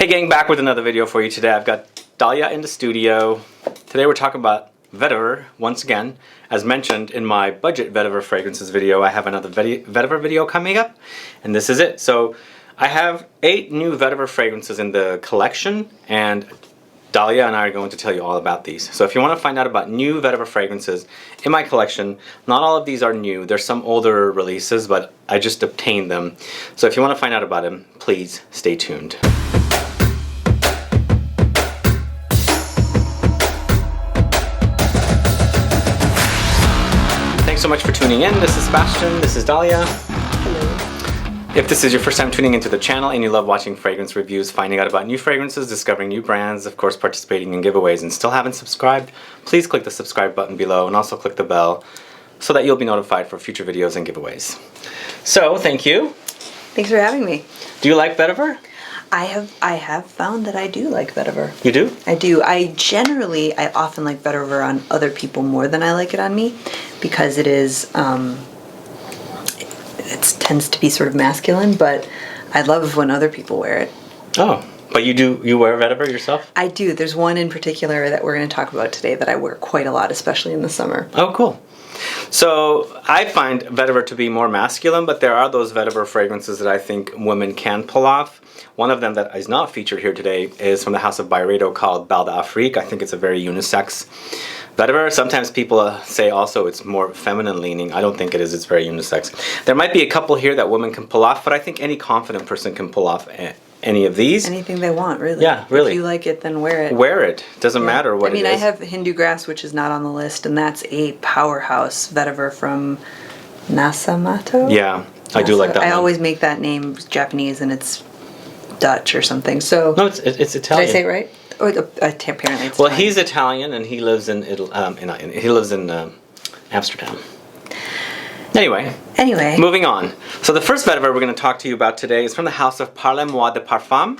Hey gang, back with another video for you today. I've got Dalya in the studio. Today we're talking about Vetiver once again. As mentioned in my budget Vetiver fragrances video, I have another Vetiver video coming up, and this is it. So I have 8 new Vetiver fragrances in the collection, and Dalya and I are going to tell you all about these. So if you want to find out about new Vetiver fragrances in my collection, not all of these are new. There's some older releases, but I just obtained them. So if you want to find out about them, please stay tuned. Thanks so much for tuning in. This is Sebastian. This is Dalya. Hello. If this is your first time tuning into the channel and you love watching fragrance reviews, finding out about new fragrances, discovering new brands, of course participating in giveaways, and still haven't subscribed, please click the subscribe button below and also click the bell so that you'll be notified for future videos and giveaways. So, thank you. Thanks for having me. Do you like Vetiver? I have found that I do like Vetiver. You do? I do. I often like Vetiver on other people more than I like it on me, because it is it tends to be sort of masculine, but I love when other people wear it. Oh, but you wear Vetiver yourself? I do. There's one in particular that we're going to talk about today that I wear quite a lot, especially in the summer. Oh, cool. So I find Vetiver to be more masculine, but there are those Vetiver fragrances that I think women can pull off. One of them that is not featured here today is from the house of Byredo called Bal d'Afrique. I think it's a very unisex Vetiver. Sometimes people say also it's more feminine leaning. I don't think it is. It's very unisex. There might be a couple here that women can pull off, but I think any confident person can pull off any of these. Anything they want, really. Yeah, really. If you like it, then wear it. Wear it. Doesn't matter what it is. I have Hindu Grass, which is not on the list, and that's a powerhouse Vetiver from Nasamato. Yeah, I do like that one. I always make that name Japanese, and it's Dutch or something. So no, it's Italian. Did I say it right? Oh, apparently it's well, Italian. he's Italian, and he lives in Amsterdam. Anyway, moving on. So the first Vetiver we're going to talk to you about today is from the house of Parle de Parfum.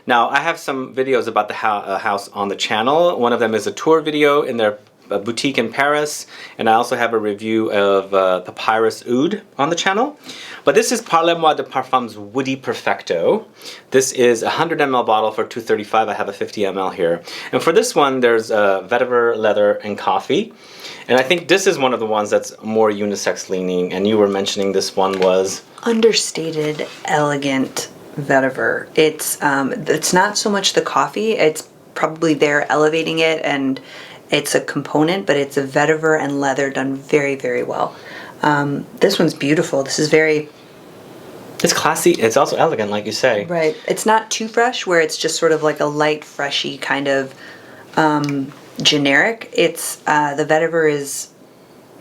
Now, I have some videos about the house on the channel. One of them is a tour video in their boutique in Paris, and I also have a review of Papyrus Oud on the channel. But this is Parle de Parfum's Woody Perfecto. This is a 100 ml bottle for $2.35. I have a 50 ml here. And for this one, there's Vetiver, leather, and coffee. And I think this is one of the ones that's more unisex leaning, and you were mentioning this one was understated, elegant Vetiver. It's not so much the coffee, it's probably they're elevating it, and it's a component, but it's a Vetiver and leather done very, very well. This one's beautiful. This is it's classy. It's also elegant, like you say. Right. It's not too fresh, where it's just sort of like a light, freshy kind of generic. It's the Vetiver is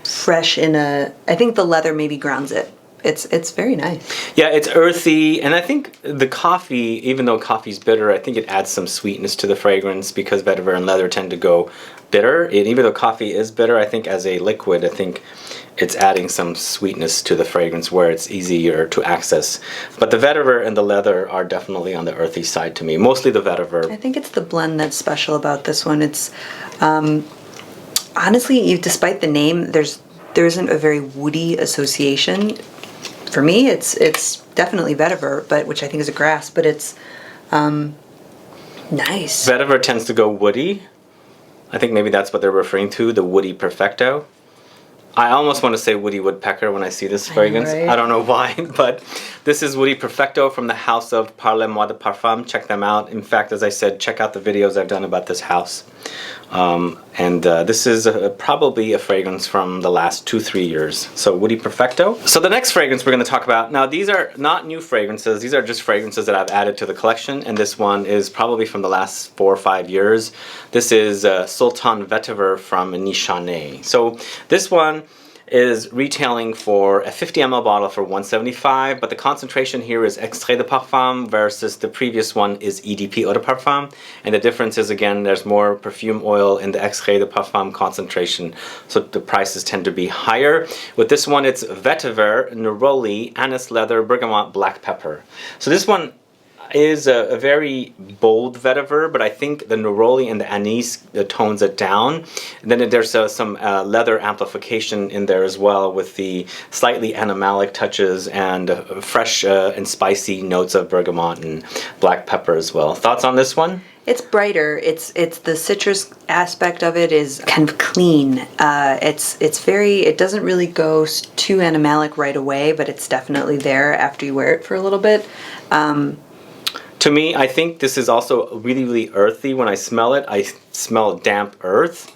fresh I think the leather maybe grounds it. It's very nice. Yeah, it's earthy, and I think the coffee, even though coffee's bitter, I think it adds some sweetness to the fragrance, because Vetiver and leather tend to go bitter. And even though coffee is bitter, I think as a liquid, I think it's adding some sweetness to the fragrance where it's easier to access. But the Vetiver and the leather are definitely on the earthy side to me. Mostly the Vetiver. I think it's the blend that's special about this one. It's honestly, despite the name, there isn't a very woody association. For me, it's definitely Vetiver, which I think is a grass, but it's nice. Vetiver tends to go woody. I think maybe that's what they're referring to, the Woody Perfecto. I almost want to say Woody Woodpecker when I see this fragrance. I don't know why, but this is Woody Perfecto from the house of Parle de Parfum. Check them out. In fact, as I said, check out the videos I've done about this house. This is probably a fragrance from the last 2-3 years. So Woody Perfecto. So the next fragrance we're going to talk about, now these are not new fragrances, these are just fragrances that I've added to the collection, and this one is probably from the last 4 or 5 years. This is Sultan Vetiver from Nishane. So this one is retailing for a 50 ml bottle for $175, but the concentration here is Extrait de Parfum versus the previous one is EDP Eau de Parfum, and the difference is, again, there's more perfume oil in the Extrait de Parfum concentration, so the prices tend to be higher. With this one, it's Vetiver, Neroli, Anise leather, Bergamot, black pepper. So this one, is a very bold vetiver, but I think the Neroli and the Anise tones it down. And then there's some leather amplification in there as well, with the slightly animalic touches and fresh and spicy notes of bergamot and black pepper as well. Thoughts on this one? It's brighter. It's the citrus aspect of it is kind of clean. It's very. It doesn't really go too animalic right away, but it's definitely there after you wear it for a little bit. To me, I think this is also really, really earthy. When I smell it, I smell damp earth.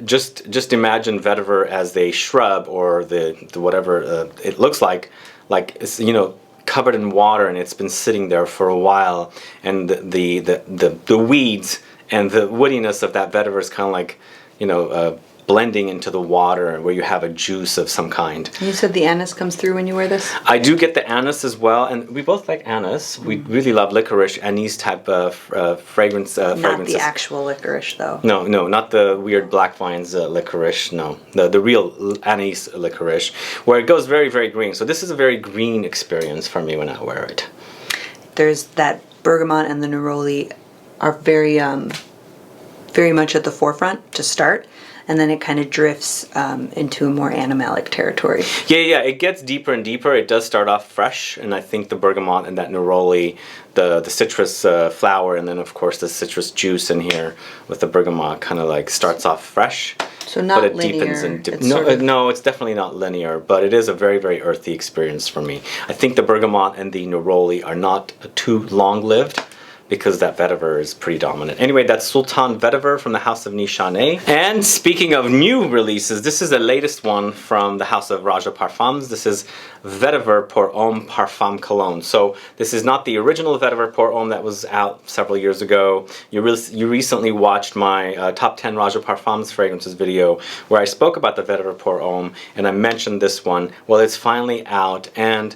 Just imagine vetiver as a shrub, or the whatever it looks like it's, you know, covered in water and it's been sitting there for a while, and the weeds and the woodiness of that vetiver is kind of like, you know, blending into the water, where you have a juice of some kind. You said the anise comes through when you wear this? I do get the anise as well, and we both like anise. We really love licorice, anise type of fragrance. Not fragrances. the actual licorice, though. No, not the weird Black Vines licorice. No, the real anise licorice, where it goes very, very green. So this is a very green experience for me when I wear it. There's that bergamot and the neroli are very, very much at the forefront to start. And then it kind of drifts into a more animalic territory. Yeah, it gets deeper and deeper. It does start off fresh, and I think the bergamot and that neroli, the citrus flower, and then of course the citrus juice in here with the bergamot kind of like starts off fresh. So not but it linear. Deepens and no, it's definitely not linear, but it is a very, very earthy experience for me. I think the bergamot and the neroli are not too long-lived, because that vetiver is pretty dominant. Anyway, that's Sultan Vetiver from the house of Nishane. And speaking of new releases, this is the latest one from the house of Roja Parfums. This is Vetivers pour Homme Parfum Cologne. So this is not the original Vetivers pour Homme that was out several years ago. You recently watched my top 10 Roja Parfums fragrances video, where I spoke about the Vetivers pour Homme, and I mentioned this one. Well, it's finally out, and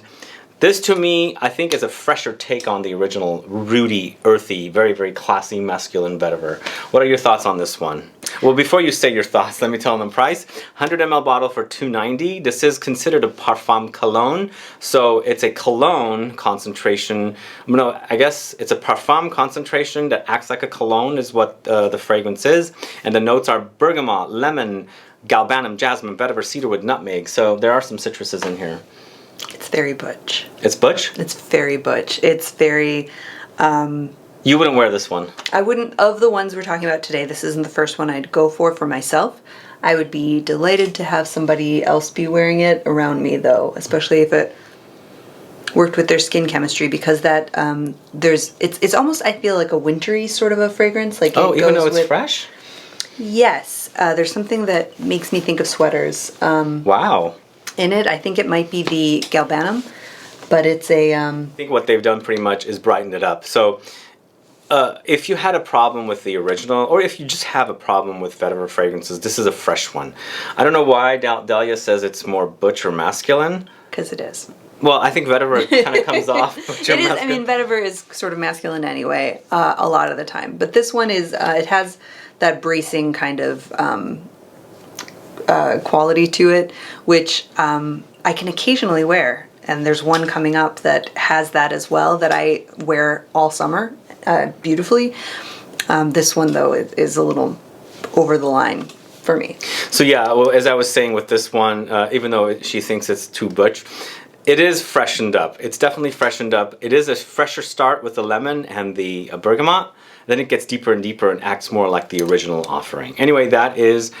this, to me, I think is a fresher take on the original rooty, earthy, very, very classy, masculine vetiver. What are your thoughts on this one? Well, before you say your thoughts, let me tell them price. 100 ml bottle for $2.90. This is considered a Parfum Cologne, so it's a cologne concentration. I guess it's a Parfum concentration that acts like a cologne is what the fragrance is. And the notes are bergamot, lemon, galbanum, jasmine, vetiver, cedarwood, nutmeg. So there are some citruses in here. It's very butch. It's butch? It's very butch. It's very... You wouldn't wear this one? I wouldn't. Of the ones we're talking about today, this isn't the first one I'd go for myself. I would be delighted to have somebody else be wearing it around me, though, especially if it worked with their skin chemistry, because that it's almost, I feel, like a wintry sort of a fragrance. Like even though it's fresh? Yes. There's something that makes me think of sweaters. Wow. In it. I think it might be the Galbanum, but it's a... I think what they've done pretty much is brighten it up. So if you had a problem with the original, or if you just have a problem with vetiver fragrances, this is a fresh one. I don't know why Dalya says it's more butch or masculine. Because it is. Well, I think vetiver kind of comes off butch or masculine. I mean, vetiver is sort of masculine anyway, a lot of the time. But this one is, it has that bracing kind of... quality to it, which I can occasionally wear, and there's one coming up that has that as well that I wear all summer beautifully. This one, though, is a little over the line for me. So yeah, well, as I was saying with this one, even though she thinks it's too butch, it is freshened up. It's definitely freshened up. It is a fresher start with the lemon and the bergamot. Then it gets deeper and deeper and acts more like the original offering. Anyway, that is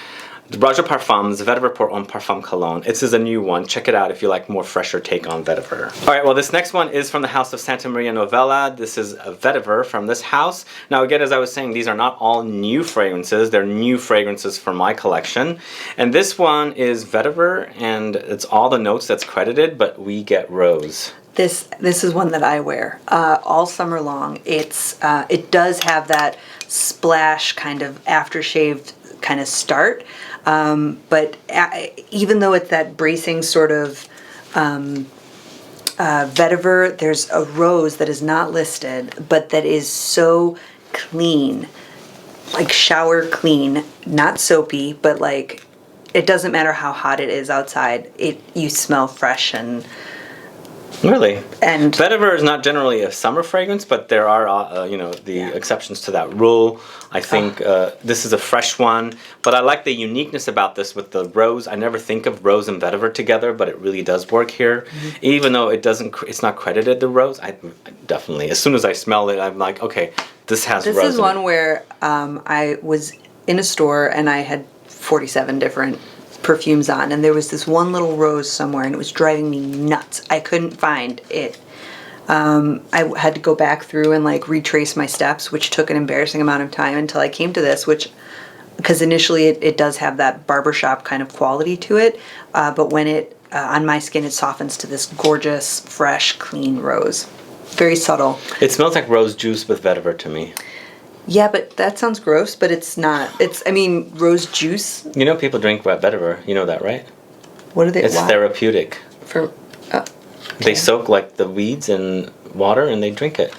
Roja Parfums, Vetivers pour Homme Parfum Cologne. This is a new one. Check it out if you like more fresher take on vetiver. Alright, well, this next one is from the house of Santa Maria Novella. This is a vetiver from this house. Now again, as I was saying, these are not all new fragrances. They're new fragrances for my collection. And this one is vetiver, and it's all the notes that's credited, but we get rose. This is one that I wear all summer long. It does have that splash kind of aftershave kind of start. But even though it's that bracing sort of vetiver, there's a rose that is not listed, but that is so clean, like shower clean, not soapy, but like it doesn't matter how hot it is outside. You smell fresh and Really? And Vetiver is not generally a summer fragrance, but there are, exceptions to that rule. I think this is a fresh one, but I like the uniqueness about this with the rose. I never think of rose and vetiver together, but it really does work here. Even though it's not credited the rose, I definitely, as soon as I smell it, I'm like, okay, this has rose. This is one where I was in a store and I had 47 different perfumes on, and there was this one little rose somewhere, and it was driving me nuts. I couldn't find it. I had to go back through and like retrace my steps, which took an embarrassing amount of time until I came to this, because initially it does have that barbershop kind of quality to it, but when it on my skin, it softens to this gorgeous, fresh, clean rose. Very subtle. It smells like rose juice with vetiver to me. Yeah, but that sounds gross, but it's not. Rose juice. You know people drink vetiver. You know that, right? What are they? It's therapeutic. Okay. They soak like the weeds in water and they drink it.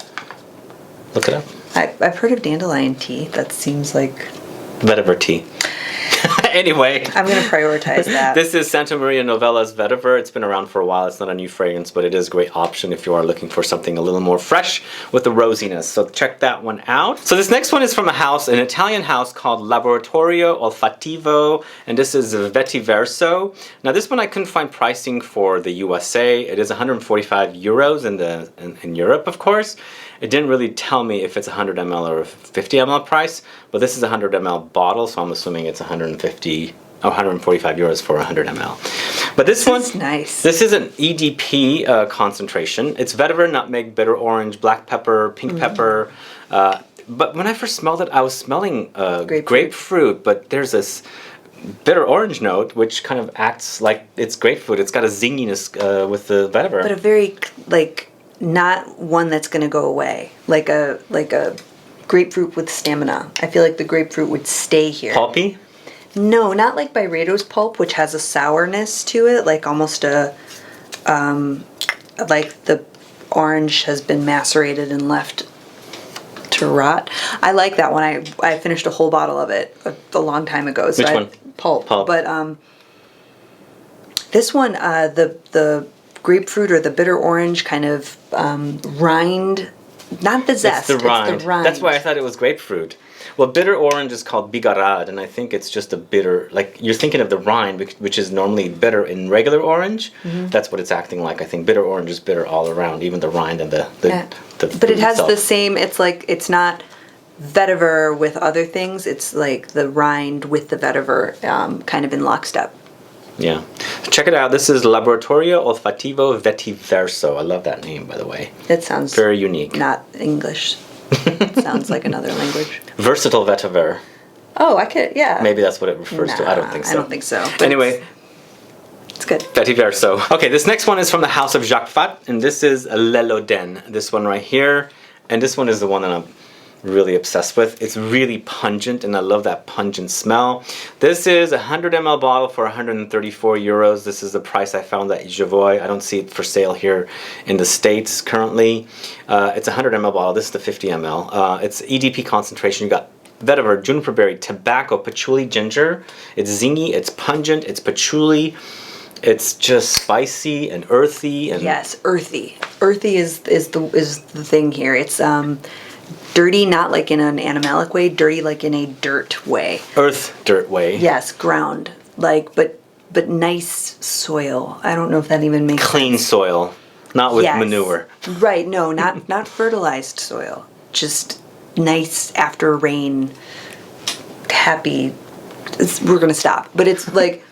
Look it up. I've heard of dandelion tea. That seems like vetiver tea. Anyway, I'm going to prioritize that. This is Santa Maria Novella's Vetiver. It's been around for a while. It's not a new fragrance, but it is a great option if you are looking for something a little more fresh with the rosiness. So check that one out. So this next one is from an Italian house called Laboratorio Olfattivo, and this is Vetyverso. Now this one I couldn't find pricing for the USA. It is 145 euros in Europe, of course. It didn't really tell me if it's 100 ml or 50 ml price, but this is a 100 ml bottle, so I'm assuming it's 145 euros for 100 ml. But this one's nice. This is an EDP concentration. It's vetiver, nutmeg, bitter orange, black pepper, pink pepper. But when I first smelled it, I was smelling grapefruit, but there's this bitter orange note, which kind of acts like it's grapefruit. It's got a zinginess with the vetiver. But a very, not one that's going to go away. Like a grapefruit with stamina. I feel like the grapefruit would stay here. Pulpy? No, not like Byredo's pulp, which has a sourness to it, like almost like the orange has been macerated and left to rot. I like that one. I finished a whole bottle of it a long time ago. So Which one? Pulp. But this one, the grapefruit or the bitter orange kind of rind, not the zest, it's the rind. It's the rind. That's why I thought it was grapefruit. Well, bitter orange is called bigarad, and I think it's just a bitter, like you're thinking of the rind, which is normally bitter in regular orange. That's what it's acting like. I think bitter orange is bitter all around, even the rind and the But it has itself. the same, it's like, it's not vetiver with other things, it's like the rind with the vetiver kind of in lockstep. Yeah. Check it out. This is Laboratorio Olfattivo Vetyverso. I love that name, by the way. It sounds very unique. Not English. It sounds like another language. Versatile vetiver. Oh, I could, yeah. Maybe that's what it refers to. I don't think so. I don't think so. Anyway. It's good. Vetyverso. Okay, this next one is from the house of Jacques Fath, and this is Loden. This one right here. And this one is the one that I'm really obsessed with. It's really pungent, and I love that pungent smell. This is a 100 ml bottle for 134 euros. This is the price I found at Javoy. I don't see it for sale here in the States currently. It's a 100 ml bottle. This is the 50 ml. It's EDP concentration. You got vetiver, juniper berry, tobacco, patchouli, ginger. It's zingy, it's pungent, it's patchouli. It's just spicy and earthy. And yes, earthy. Earthy is the thing here. It's dirty, not like in an animalic way, dirty like in a dirt way. Earth dirt way. Yes, ground. But nice soil. I don't know if that even makes clean sense. Soil. Not with manure. Right, no, not fertilized soil. Just nice after rain, happy. We're going to stop. But it's like,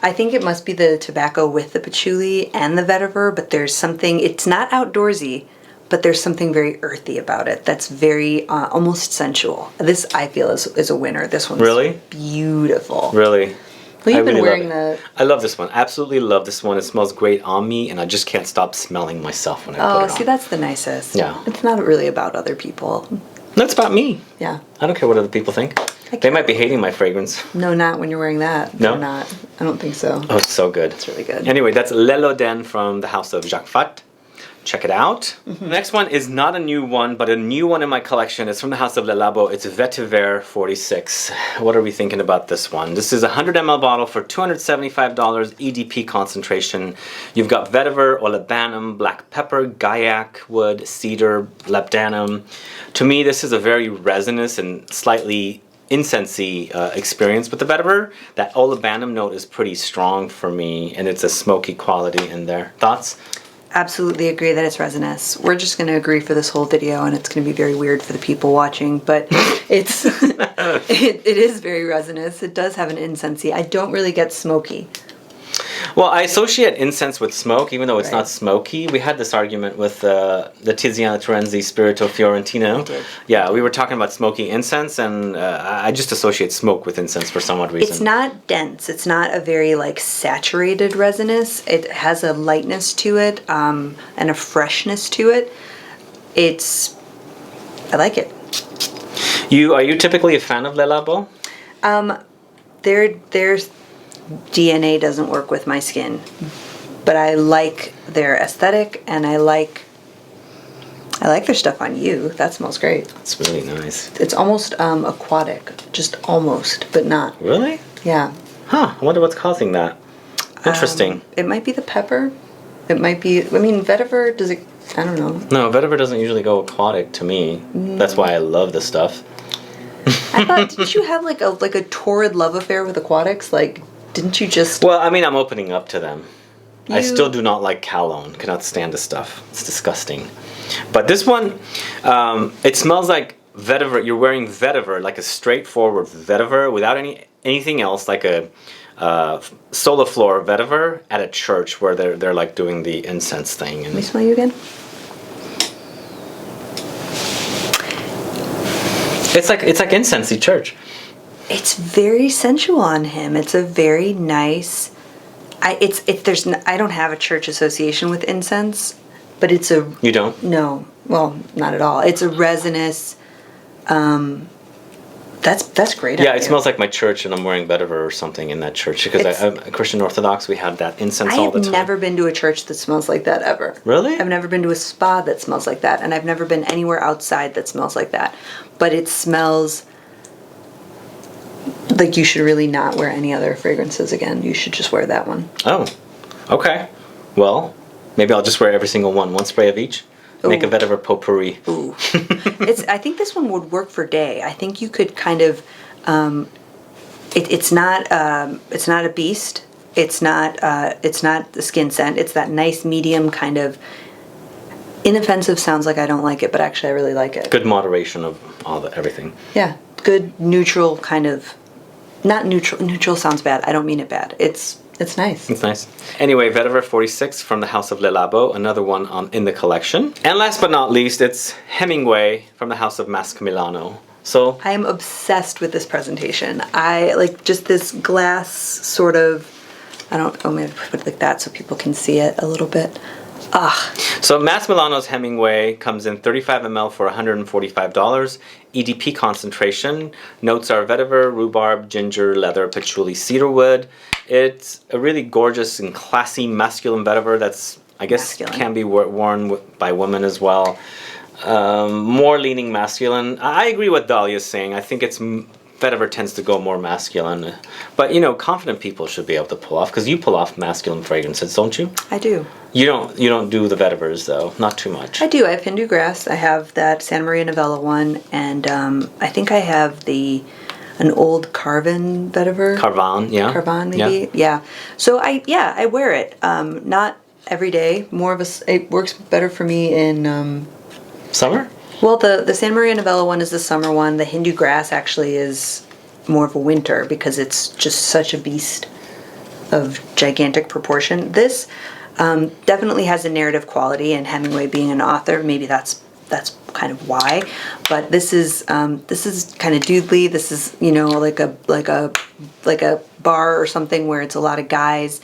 I think it must be the tobacco with the patchouli and the vetiver, but there's something, it's not outdoorsy, but there's something very earthy about it that's very almost sensual. This, I feel, is a winner. This one's really beautiful. Really? Well, you've been wearing the... I love this one. Absolutely love this one. It smells great on me, and I just can't stop smelling myself when I put it on. Oh, see, that's the nicest. Yeah. It's not really about other people. No, it's about me. Yeah. I don't care what other people think. They might be hating my fragrance. No, not when you're wearing that. No? They're not. I don't think so. Oh, it's so good. It's really good. Anyway, that's Loden from the house of Jacques Fath. check it out. The next one is not a new one, but a new one in my collection. It's from the house of Labo. It's Vetivers 46. What are we thinking about this one? This is a 100 ml bottle for $275 EDP concentration. You've got vetiver, olibanum, black pepper, gaiac wood, cedar, labdanum. To me, this is a very resinous and slightly incensey experience with the vetiver. That olibanum note is pretty strong for me, and it's a smoky quality in there. Thoughts? Absolutely agree that it's resinous. We're just going to agree for this whole video, and it's going to be very weird for the people watching, but it's it is very resinous. It does have an incensey. I don't really get smoky. Well, I associate incense with smoke, even though it's not smoky. We had this argument with the Tiziana Terenzi Spirito Fiorentino. We did. Yeah, we were talking about smoky incense, and I just associate smoke with incense for some odd reason. It's not dense. It's not a very like saturated resinous. It has a lightness to it and a freshness to it. I like it. Are you typically a fan of Le Labo? There's DNA doesn't work with my skin, but I like their aesthetic, and I like their stuff on you. That smells great. It's really nice. It's almost aquatic, just almost, but not. Really? Yeah. Huh, I wonder what's causing that. Interesting. It might be the pepper. It might be, I mean, vetiver, does it, I don't know. No, vetiver doesn't usually go aquatic to me. That's why I love this stuff. I thought, didn't you have like a torrid love affair with aquatics? Like, didn't you just... Well, I mean, I'm opening up to them. I still do not like Cologne. Cannot stand this stuff. It's disgusting. But this one, it smells like vetiver. You're wearing vetiver, like a straightforward vetiver without anything else, like a Soliflor vetiver at a church where they're like doing the incense thing. And Let me smell you again. it's like incensey church. It's very sensual on him. It's a very nice. I don't have a church association with incense, but it's a. You don't? No, well, not at all. It's a resinous. That's great. Yeah, it smells like my church, and I'm wearing vetiver or something in that church because I'm a Christian Orthodox. We had that incense all the time. I've never been to a church that smells like that ever. Really? I've never been to a spa that smells like that, and I've never been anywhere outside that smells like that. But it smells like you should really not wear any other fragrances again. You should just wear that one. Oh, okay. Well, maybe I'll just wear every single one spray of each. Make a vetiver potpourri. Ooh. I think this one would work for day. I think you could kind of. It's not a beast. It's not the skin scent. It's that nice medium kind of. Inoffensive sounds like I don't like it, but actually I really like it. Good moderation of everything. Yeah, good neutral kind of. Not neutral. Neutral sounds bad. I don't mean it bad. It's nice. It's nice. Anyway, Vetiver 46 from the house of Le Labo, another one in the collection. And last but not least, it's Hemingway from the house of Milano. So I am obsessed with this presentation. I like just this glass sort of. Maybe put it like that so people can see it a little bit. So Milano's Hemingway comes in 35 ml for $145. EDP concentration. Notes are vetiver, rhubarb, ginger, leather, patchouli, cedarwood. It's a really gorgeous and classy masculine vetiver that's, I guess, can be worn by women as well. More leaning masculine. I agree with Dalya is saying. I think vetiver tends to go more masculine. But, confident people should be able to pull off, because you pull off masculine fragrances, don't you? I do. You don't do the vetivers, though. Not too much. I do. I have Hindu Grass. I have that Santa Maria Novella one, and I think I have an old Carvan vetiver. Carvan, yeah. Carvan, maybe. Yeah. So I wear it. Not every day. It works better for me in summer. Well, the Santa Maria Novella one is the summer one. The Hindu Grass actually is more of a winter because it's just such a beast of gigantic proportion. This definitely has a narrative quality, and Hemingway being an author, maybe that's kind of why. But this is kind of doodly. This is like a bar or something where it's a lot of guys,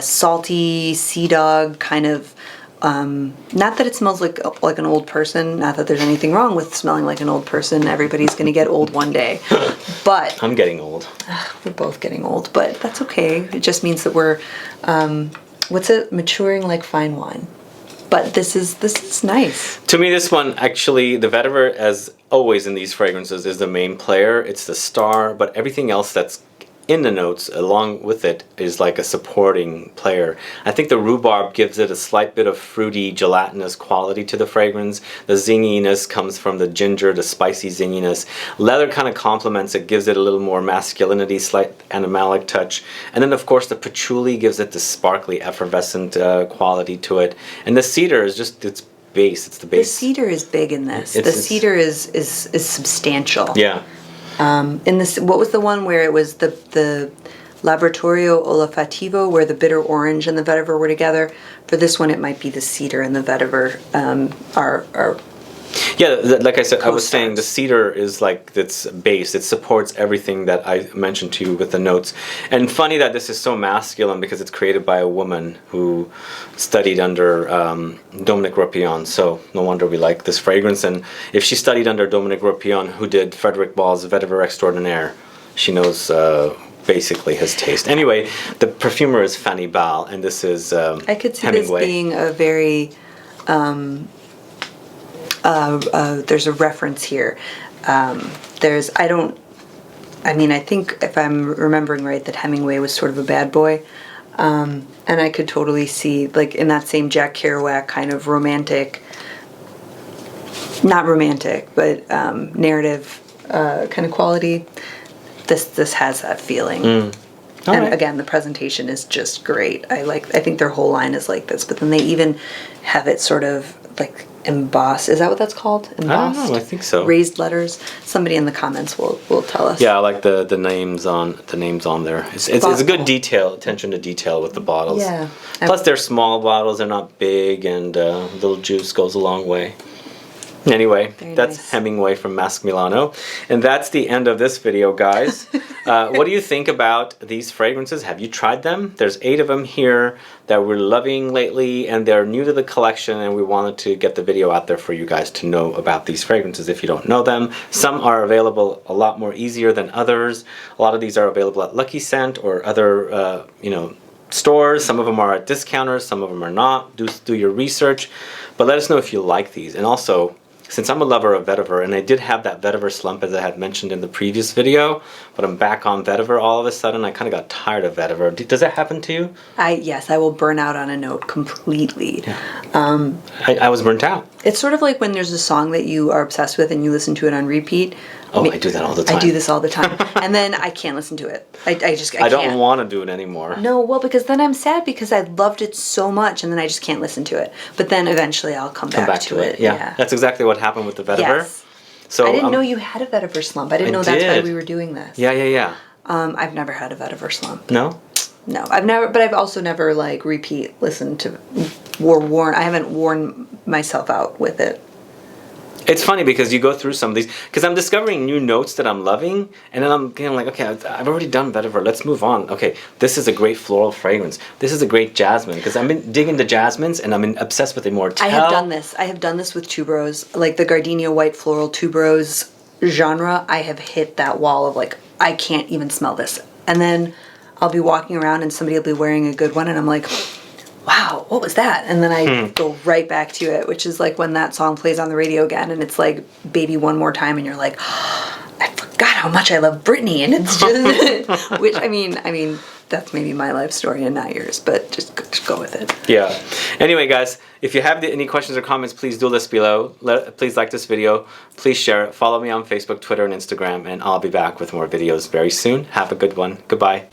salty sea dog kind of. Not that it smells like an old person. Not that there's anything wrong with smelling like an old person. Everybody's going to get old one day. But I'm getting old. We're both getting old, but that's okay. It just means that we're maturing like fine wine. But this is nice. To me, this one, actually, the Vetiver, as always in these fragrances, is the main player. It's the star, but everything else that's in the notes along with it is like a supporting player. I think the rhubarb gives it a slight bit of fruity, gelatinous quality to the fragrance. The zinginess comes from the ginger, the spicy zinginess. Leather kind of complements it, gives it a little more masculinity, slight animalic touch. And then of course the patchouli gives it the sparkly, effervescent quality to it. And the cedar is just its base. It's the base. The cedar is big in this. The cedar is substantial. Yeah. In this, what was the one where it was the Laboratorio Olfattivo, where the bitter orange and the vetiver were together? For this one, it might be the cedar and the vetiver are Yeah, like I said, I was saying the cedar is like its base. It supports everything that I mentioned to you with the notes. And funny that this is so masculine because it's created by a woman who studied under Dominique Ropion. So no wonder we like this fragrance. And if she studied under Dominique Ropion, who did Frederic Ball's Vetiver Extraordinaire, she knows basically his taste. Anyway, the perfumer is Fanny Bal, and this is I could see Hemingway. This being a very... there's a reference here. I think if I'm remembering right that Hemingway was sort of a bad boy. And I could totally see, like, in that same Jack Kerouac kind of romantic, not romantic, but narrative kind of quality. This has that feeling. And right. Again, the presentation is just great. I think their whole line is like this, but then they even have it sort of like embossed. Is that what that's called? Embossed? I don't know. I think so. Raised letters. Somebody in the comments will tell us. Yeah, I like the names on there. It's a good detail, attention to detail with the bottles. Yeah. Plus, they're small bottles. They're not big, and little juice goes a long way. Anyway, that's nice. Hemingway from Mask Milano. And that's the end of this video, guys. What do you think about these fragrances? Have you tried them? There's 8 of them here that we're loving lately, and they're new to the collection, and we wanted to get the video out there for you guys to know about these fragrances if you don't know them. Some are available a lot more easier than others. A lot of these are available at Lucky Scent or other, stores. Some of them are at discounters, some of them are not. Do your research. But let us know if you like these. And also, since I'm a lover of vetiver, and I did have that vetiver slump as I had mentioned in the previous video, but I'm back on vetiver all of a sudden. I kind of got tired of vetiver. Does that happen to you? Yes, I will burn out on a note completely. Yeah. I was burnt out. It's sort of like when there's a song that you are obsessed with and you listen to it on repeat. Oh, I do that all the time. I do this all the time. And then I can't listen to it. I don't can't. want to do it anymore. No, well, because then I'm sad because I loved it so much and then I just can't listen to it. But then eventually I'll come back to it. Yeah, that's exactly what happened with the vetiver. Yes. So I didn't know you had a vetiver slump. I didn't know that's why we were doing this. Yeah. I've never had a vetiver slump. No? No, I've also never like listened to I haven't worn myself out with it. It's funny because you go through some of these, because I'm discovering new notes that I'm loving, and then I'm getting like, okay, I've already done vetiver, let's move on. Okay, this is a great floral fragrance. This is a great jasmine, because I've been digging the jasmines, and I'm obsessed with Immortelle. I have done this with tuberose, like the gardenia white floral tuberose genre. I have hit that wall of like, I can't even smell this. And then I'll be walking around and somebody will be wearing a good one, and I'm like, wow, what was that? And then I go right back to it, which is like when that song plays on the radio again and it's like Baby One More Time and you're like, oh, I forgot how much I love Britney, and it's just which I mean that's maybe my life story and not yours, but just go with it. Yeah. Anyway, guys, if you have any questions or comments, please do list below. Please like this video. Please share it. Follow me on Facebook, Twitter, and Instagram, and I'll be back with more videos very soon. Have a good one. Goodbye.